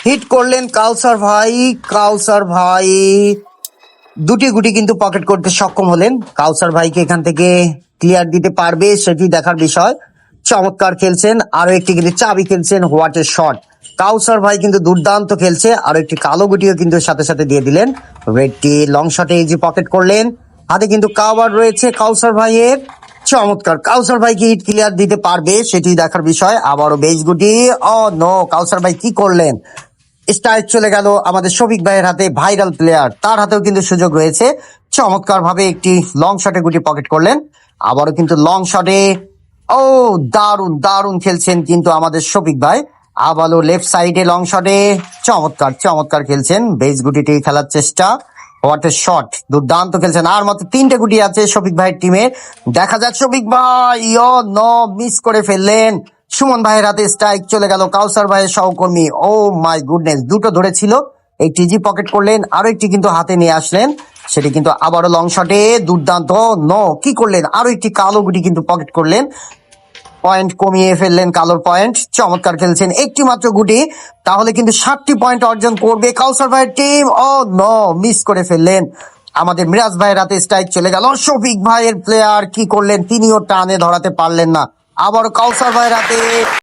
Hit করলেন কাউসার ভাই। কাউসার ভাই দুটি গুটি কিন্তু পকেট করতে সক্ষম হলেন। কাউসার ভাইকে এখান থেকে ক্লিয়ার দিতে পারবে সেটি দেখার বিষয়। চমৎকার খেলছেন, আরো একটি কিন্তু চাবি খেলছেন। What a shot! কাউসার ভাই কিন্তু দুর্দান্ত খেলছে। আরো একটি কালো গুটিও কিন্তু সাথে সাথে দিয়ে দিলেন। রেডটি লং শটে ইজি পকেট করলেন। হাতে কিন্তু কাভার রয়েছে কাউসার ভাইয়ের। চমৎকার! কাউসার ভাই কি হিট ক্লিয়ার দিতে পারবে সেটি দেখার বিষয়। আবারও বেশ গুটি। ও নো! কাউসার ভাই কি করলেন? স্ট্রাইক চলে গেল আমাদের শফিক ভাইয়ের হাতে। ভাইরাল প্লেয়ার, তার হাতেও কিন্তু সুযোগ রয়েছে। চমৎকার ভাবে একটি লং শটে গুটি পকেট করলেন। আবারও কিন্তু লং শটে। ও দারুণ দারুণ খেলছেন কিন্তু আমাদের শফিক ভাই। আবারও লেফট সাইডে লং শটে। চমৎকার চমৎকার খেলছেন। বেস গুটিটি খেলার চেষ্টা। What a shot! দুর্দান্ত খেলছেন। আর মাত্র 3টে গুটি আছে শফিক ভাইয়ের টিমে। দেখা যাক শফিক ভাই। ও নো! মিস করে ফেললেন। সুমন ভাইয়ের হাতে স্ট্রাইক চলে গেল। কাউসার ভাইয়ের সহকর্মী। ও মাই গুডনেস! দুটো ধরেছিল, একটি জি পকেট করলেন, আরো একটি কিন্তু হাতে নিয়ে আসলেন। সেটি কিন্তু আবারও লং শটে। দুর্দান্ত! নো! কি করলেন? আরো একটি কালো গুটি কিন্তু পকেট করলেন। পয়েন্ট কমিয়ে ফেললেন কালোর পয়েন্ট। চমৎকার খেলছেন। একটি মাত্র গুটি, তাহলে কিন্তু 7টি পয়েন্ট অর্জন করবে কাউসার ভাইয়ের টিম। ও নো! মিস করে ফেললেন। আমাদের মিরাজ ভাইয়ের হাতে স্ট্রাইক চলে গেল। শফিক ভাইয়ের প্লেয়ার কি করলেন? তিনিও টানে ধরাতে পারলেন না। আবারও কাউসার ভাইয়ের হাতে